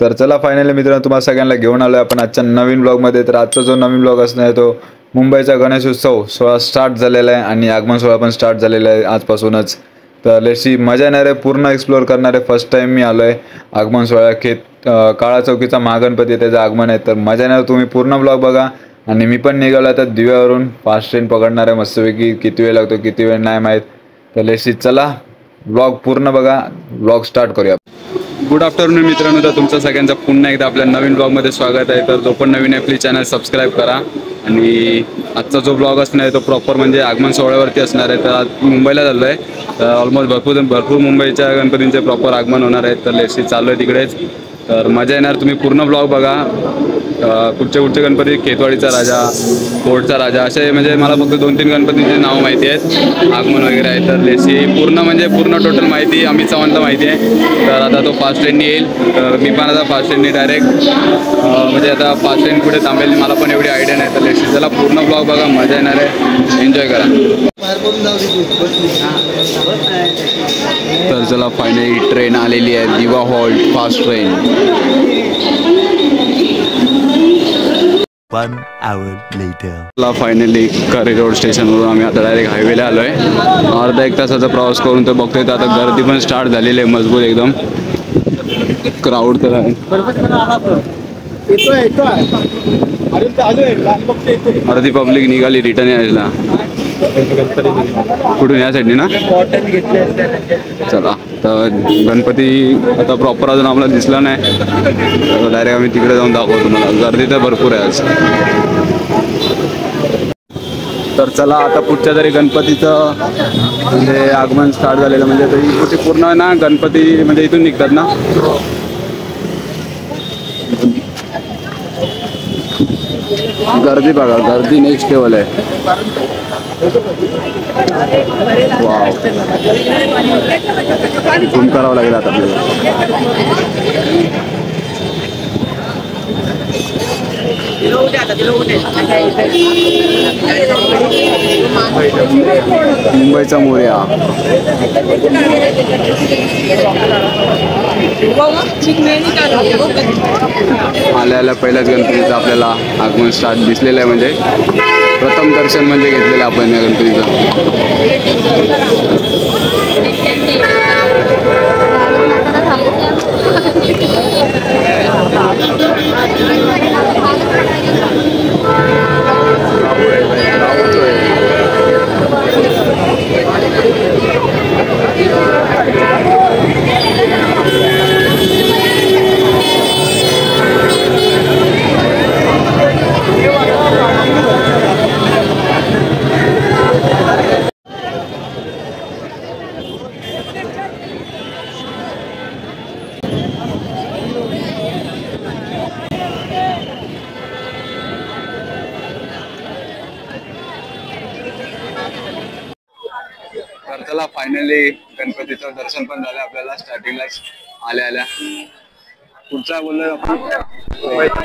तर चला फायनली मित्रांनो तुम्हाला सगळ्यांना घेऊन आलो आपण आजच्या नवीन ब्लॉगमध्ये। तर आजचा जो नवीन ब्लॉग असणार आहे तो मुंबईचा गणेशोत्सव सोहळा स्टार्ट झालेला आहे आणि आगमन सोहळा पण स्टार्ट झालेला आहे आजपासूनच। तर लेट्स मजा येणार आहे, पूर्ण एक्सप्लोर करणार आहे। फर्स्ट टाइम मी आलो आहे आगमन सोहळा काळा चौकीचा महागणपती त्याचं आगमन आहे। तर मजा येणार, तुम्ही पूर्ण ब्लॉग बघा। आणि मी पण निघालो आता दिव्यावरून, फास्ट ट्रेन पकडणार आहे मस्तपैकी। किती वेळ लागतो किती वेळ नाही माहीत। तर लेट्स चला ब्लॉग पूर्ण बघा, ब्लॉग स्टार्ट करूया। गुड आफ्टरनून मित्रांनो, तर तुमचं सगळ्यांचं पुन्हा एकदा आपल्या नवीन ब्लॉगमध्ये स्वागत आहे। तर जो पण नवीन आहे प्लीज चॅनल सबस्क्राईब करा। आणि आजचा जो ब्लॉग असणार आहे तो प्रॉपर म्हणजे आगमन सोहळ्यावरती असणार आहे। तर आज मुंबईला झालो आहे, तर ऑलमोस्ट भरपूर मुंबईच्या गणपतींचे प्रॉपर आगमन होणार आहे। तर लेट्स चालू आहे तिकडेच, तर मजा येणार। तुम्ही पूर्ण ब्लॉग बघा। कुठचे गणपती, खेतवाडीचा राजा, कोर्टचा राजा, असे म्हणजे मला फक्त 2-3 गणपतींचे नाव माहिती आहेत, आगमन वगैरे आहे। तर लेसी पूर्ण टोटल माहिती अमित चव्हाणला माहिती आहे। तर आता तो फास्ट ट्रेनने येईल, तर मी पण आता फास्ट ट्रेनने डायरेक्ट म्हणजे आता फास्ट ट्रेन कुठे थांबेल मला पण एवढी आयडिया नाही। तर लेसी चला पूर्ण ब्लॉग बघा, मजा येणार आहे, एन्जॉय करा। तर चला फायनली ट्रेन आलेली आहे, Diwa halt fast train. 1 hour later. Finally Curry Road स्टेशनवरून आम्ही आता डायरेक्ट हायवेला आलो आहे। अर्धा 1 तासाचा प्रवास करून तर बघतोय तर आता गर्दी पण स्टार्ट झालेली आहे मजबूत एकदम, क्राऊड तर आहे। अर्धी पब्लिक निघाली रिटर्न यायला, कुठून या साईडने ना। चला तर गणपती आता प्रॉपर अजून आम्हाला दिसला नाही, तर डायरेक्ट आम्ही तिकडे जाऊन दाखवतो तुम्हाला। गर्दी तर भरपूर आहे आज। तर चला आता पुढच्या तरी गणपतीचं म्हणजे आगमन स्टार्ट झालेलं, म्हणजे तरी कुठे पूर्ण ना गणपती म्हणजे इथून निघतात ना। गर्दी बघा, गर्दी नेक्स्ट लेवल आहे। वाव, झूम करावं लागेल आता आपल्याला। मुंबईचा मोरया आल्या पहिल्याच गणपतीचं आपल्याला आगमन स्टार्ट दिसलेलं आहे, म्हणजे प्रथम दर्शन म्हणजे घेतलेलं आपण या गणपतीचं। तर चला फायनली गणपतीचं दर्शन पण झालं आपल्याला, स्टार्टिंगलाच आल्या पुढचा बोललो आपण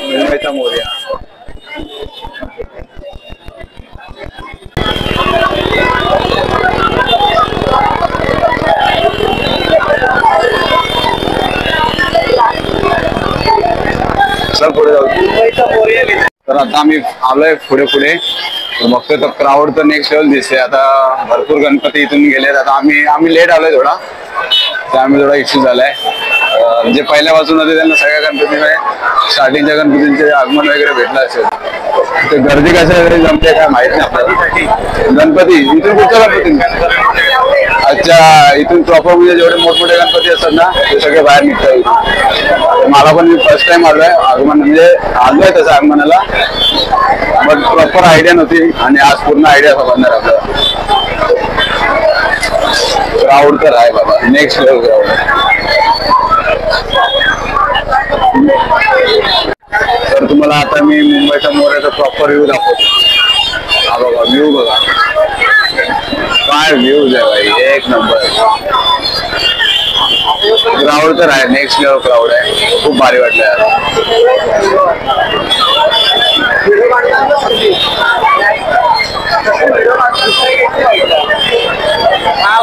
मुंबईचा मोरया। पुढे जाऊ, तर आता आम्ही आलोय पुढे बघतोय तर क्राऊड तर नेक्स्ट लेवल दिसते। आता भरपूर गणपती इथून गेलेत, आता आम्ही लेट आलोय थोडा, त्यामुळे थोडा इश्यू झालाय। जे पहिल्यापासून होते त्यांना सगळ्या गणपतीमध्ये स्टार्टिंगच्या गणपतींचे आगमन वगैरे भेटलं असेल। ते गर्दी कशा वगैरे जमते काय माहित नाही आपल्याला। गणपती इथून कुठचा गणपती? अच्छा, इथून प्रॉपर म्हणजे जेवढे मोठमोठे गणपती असतात ना ते सगळे बाहेर निघतात। मला पण मी फर्स्ट टाइम आलोय आगमन, म्हणजे आलोय तसं आगमनाला, बट प्रॉपर आयडिया नव्हती आणि आज पूर्ण आयडिया समजणार आपल्याला। क्राऊड तर आहे बाबा, नेक्स्ट लेवल क्राऊड आहे। तर तुम्हाला आता मी मुंबईचा मोरयाचा प्रॉपर व्ह्यू दाखवतो। हा बघा व्ह्यू, बघा काय व्ह्यूज आहे भाई, एक नंबर। क्राऊड तर आहे, नेक्स्ट लेवल क्राऊड आहे, खूप भारी वाटलं यार।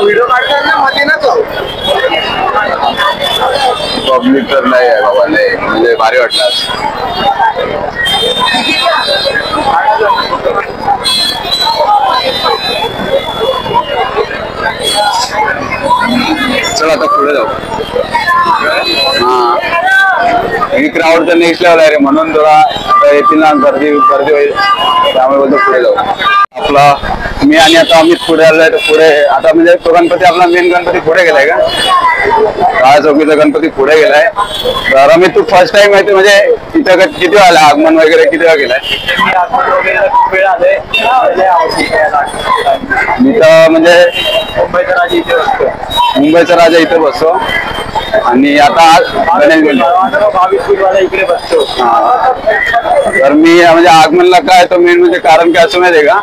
व्हिडिओ काढताना मध्ये ना तो पब्लिक तर नाही आहे बाबा, नाही म्हणजे भारी वाटलं आज. चला आता पुढे जाऊ. हा क्राऊड तर नेक्स्ट लेवल आहे रे, म्हणून थोडा येतील ना, गर्दी गर्दी होईल, त्यामुळे बोलतो पुढे जाऊ. आपला मी आणि आता अमित पुढे आलोय. तर पुढे आता म्हणजे तो गणपती आपला मेन गणपती पुढे गेलाय का, काळा चौकीचा गणपती पुढे गेलाय. तर अमित तू फर्स्ट टाइम माहिती म्हणजे तिथं किती वेळा आगमन वगैरे किती वेळा गेलाय? मी तर म्हणजे मुंबईचा राजा इथे बसतो आणि आता इकडे बसतो. तर मी म्हणजे आगमनला काय तो मेन म्हणजे कारण काय असं माहितीये का,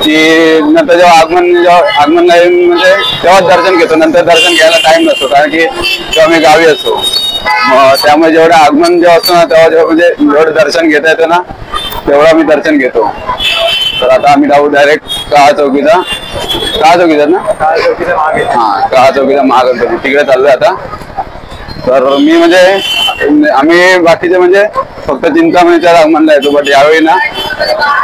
की नंतर जेव्हा आगमनला म्हणजे तेव्हाच दर्शन घेतो, नंतर दर्शन घ्यायला टाइम नसतो, कारण की तेव्हा मी गावी असतो. त्यामुळे जेवढं आगमन जेव्हा असतो ना तेव्हा म्हणजे जेवढं दर्शन घेता येतं ना तेवढं मी दर्शन घेतो. तर आता आम्ही जाऊ डायरेक्ट काळा चौकीचा ना, काळा चौकीचा महागणपती तिकडे चाललोय आता. तर मी म्हणजे आम्ही बाकीचे म्हणजे फक्त चिंतामणीच्या आगमनला येतो, बट यावेळी ना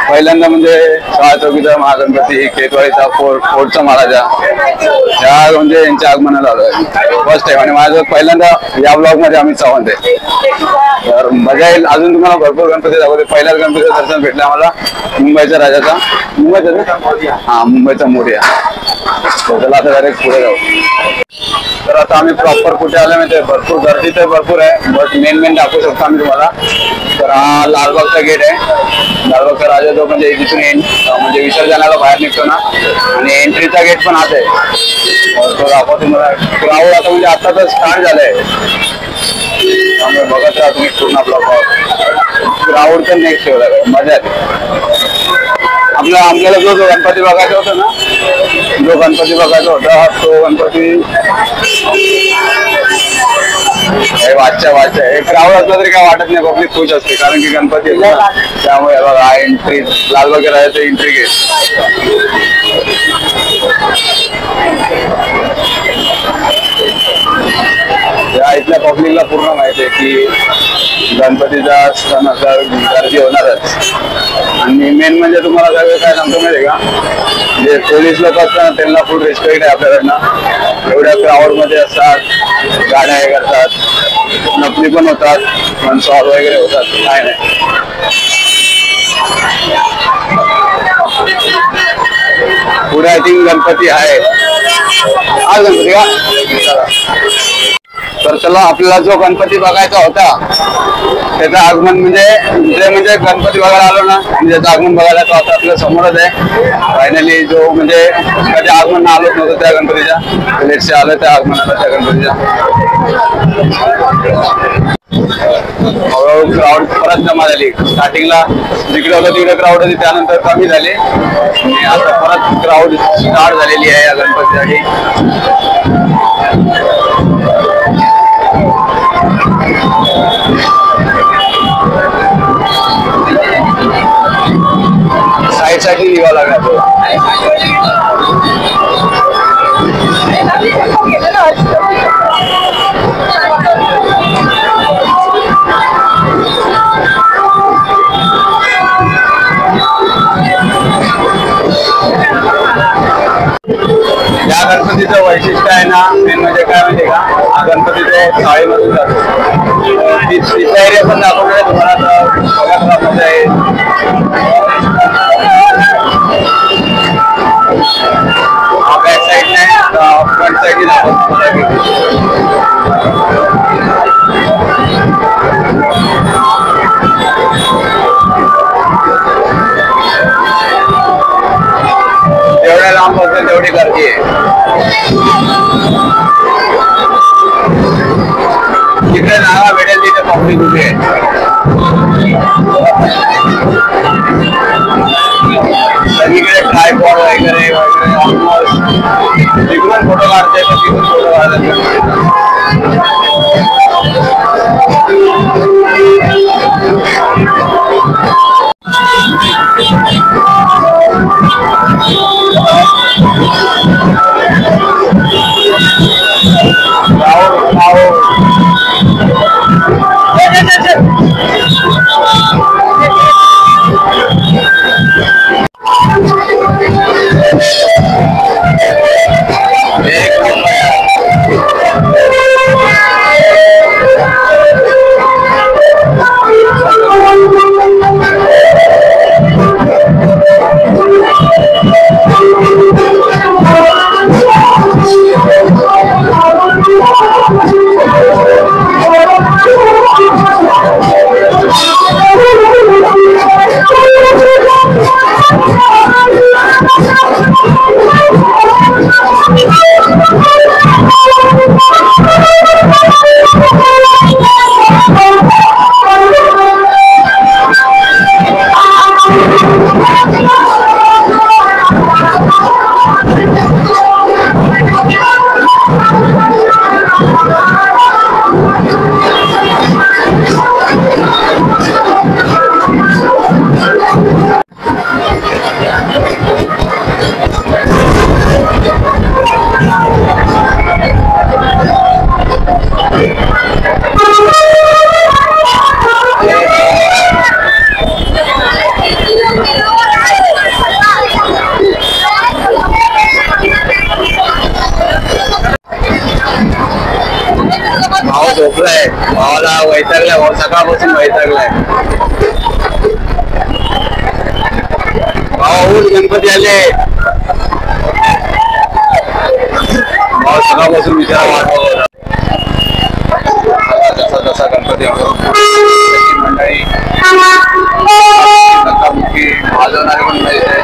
पहिल्यांदा म्हणजे काळा चौकीचा महागणपती, केतवाडीचा फोर्टचा महाराजा या म्हणजे यांच्या आगमनाला आलोय फर्स्ट टाइम. आणि माझं पहिल्यांदा या ब्लॉग मध्ये आम्ही चव्हाण आहे. तर मजा येईल. अजून तुम्हाला भरपूर गणपती दाखवते. पहिल्याच गणपतीचं दर्शन भेटलं आम्हाला मुंबईच्या राजाचा, मुंबईचा मोरया. त्याला आता डायरेक्ट पुढे जाऊ. तर आता आम्ही प्रॉपर कुठे आलो माहिती, भरपूर गर्दी तर भरपूर आहे, बट मेन दाखवू शकतो आम्ही तुम्हाला. तर हा लालबागचा गेट आहे. लालबागचा राजा जो म्हणजे जिथून म्हणजे विसर्जनाला बाहेर निघतो ना, आणि एंट्रीचा गेट पण हाच आहे. तो दाखवतो मला. क्राऊड आता म्हणजे आता तर स्टार्ट झालंय, त्यामुळे बघत राहा तुम्ही पूर्ण आपला क्राऊड तर नेक्स्ट ठेवला, मजा येते. आपल्याला जो गणपती बघायचा होता ना, जो गणपती बघायचा होता तो गणपती वाचा एक क्राऊड असला तरी काय वाटत नाही, पब्लिक खुश असते, कारण की गणपती त्यामुळे बघा एंट्री लालबाग राजाचं एंट्री गेट. या इथल्या पब्लिकला पूर्ण माहिती आहे की गणपतीचा सण असा गर्दी होणारच. आणि मेन म्हणजे तुम्हाला सगळं काय सांगतो माहिती का, जे पोलीस लोक असतात त्यांना फुल रिस्पेक्ट आहे आपल्याकडनं. एवढ्या क्राऊड मध्ये असतात, गाड्या हे करतात, नकली पण होतात, पण सॉल्व वगैरे होतात, काय नाही. पुढे आय थिंक गणपती आहे, आज गणपती का. तर चला आपल्याला जो गणपती बघायचा होता त्याचं आगमन म्हणजे गणपती बघायला आलो ना, त्याचं आगमन बघायला तो आता आपल्या समोरच आहे. फायनली जो म्हणजे कधी आगमन आलोच नव्हतं त्या गणपतीच्या, लेटसे आलं त्या आगमनाला त्या गणपतीच्या. हळूहळू क्राऊड परत जमा झाली. स्टार्टिंगला जिकडे होतं तिकडे क्राऊड होती, त्यानंतर कमी झाली आणि आता परत क्राऊड स्टार्ट झालेली आहे या गणपतीसाठी. साईड साठी निघावं लागणार. या गणपतीचं वैशिष्ट्य आहे ना, मेन म्हणजे काय माहिती का, हा गणपती तो चाळीमधून जातो. तिचा एरिया पण दाखवणार आहे तुम्हाला, बघा मजा आहे. बॅक साईड नाही, फ्रंट साईड जेवढ्या लांब असेल तेवढी गर्दी आहे. जिकडे जागा भेटेल तिथे पब्लिक उभी आहे. सगळीकडे ट्रायपॉड वगैरे ऑलमोस्ट तिकडून फोटो काढते तर तिकडून फोटो काढतात. गावाला वैतागलाय भाऊ, सकाळपासून वैतागलाय भाऊ. गणपती आले भाऊ, सकाळपासून विचार वाटत जसा जसा गणपती मंडळी वाजवणारे पण पाहिजे.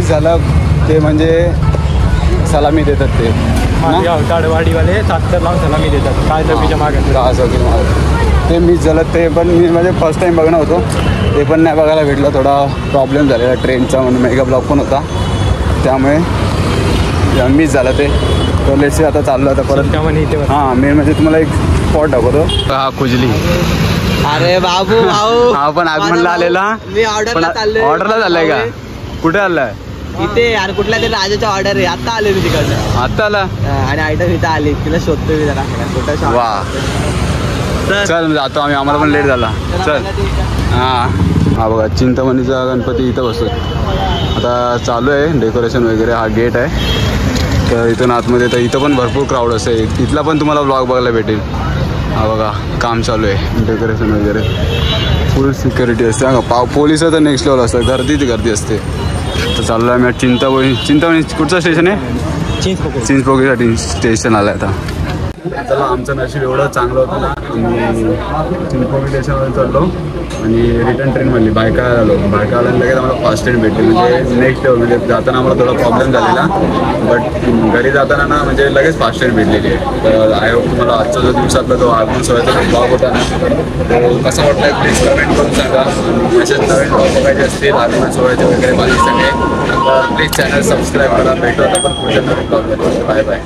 झालं ते म्हणजे सलामी देतात ते गाडवाडीवाले 7 लावून सलामी देतात काय चौकीच्या मागे ते मिस झालं ते पण मी म्हणजे फर्स्ट टाईम बघणं होतो ते पण नाही बघायला भेटलं. थोडा प्रॉब्लेम झालेला ट्रेनचा म्हणून मेगा ब्लॉक पण होता त्यामुळे मिस झालं ते. तर लेट्स आता चाललो आता परत हां मेन म्हणजे तुम्हाला एक स्पॉट दाखवतो. हा खुजली. अरे बाबू भाऊ हा पण आगमनला आलेला मी ऑर्डरला चाललाय का कुठे आलाय इथे यार कुठल्या तरी राजाचा ऑर्डर आहे आता आले मी तिकडनं आता आला आणि आयटम इथं आली तिला शोधतोय मी जरा कुठं वा चल जातो आम्ही आम्हाला पण लेट झाला चल. हा बघा चिंतामणीचा गणपती इथं बसतो. आता चालू आहे डेकोरेशन वगैरे. हा गेट आहे तर इथून आतमध्ये तर इथं पण भरपूर क्राऊड असते. इथला पण तुम्हाला ब्लॉग बघायला भेटेल. हा बघा काम चालू आहे डेकोरेशन वगैरे फुल सिक्युरिटी असते. हा पोलिस तर नेक्स्ट लेवल असतं गर्दी असते. तर चाललो आहे मी चिंतामणी कुठचं स्टेशन आहे चिंचपोकळीसाठी स्टेशन आलं आहे आता. चला आमचं नशीब एवढं चांगलं होतं ना चिंचपोकळी स्टेशनवर चाललो आणि रिटर्न ट्रेनमधली बायकाला आलो. बायकाला लगेच आम्हाला फास्ट ट्रेन भेटली म्हणजे नेक्स्ट लेवल. म्हणजे जाताना आम्हाला थोडा प्रॉब्लेम झालेला बट घरी जाताना ना म्हणजे लगेच फास्ट ट्रेन भेटलेली आहे. तर आय होप तुम्हाला आजचा जो दिवसातला जो आगमन सोहळ्याचा ब्लॉग होता ना तो कसा वाटला प्लीज कमेंट करून सांगा. असेच नवीन ब्लॉग बघायचे असतील आगमन सोहळ्याचे वगैरे माझ्यासाठी तर प्लीज चॅनल सबस्क्राईब करा. भेटू आता पण पुढच्या नवीन ब्लॉग. Bye bye.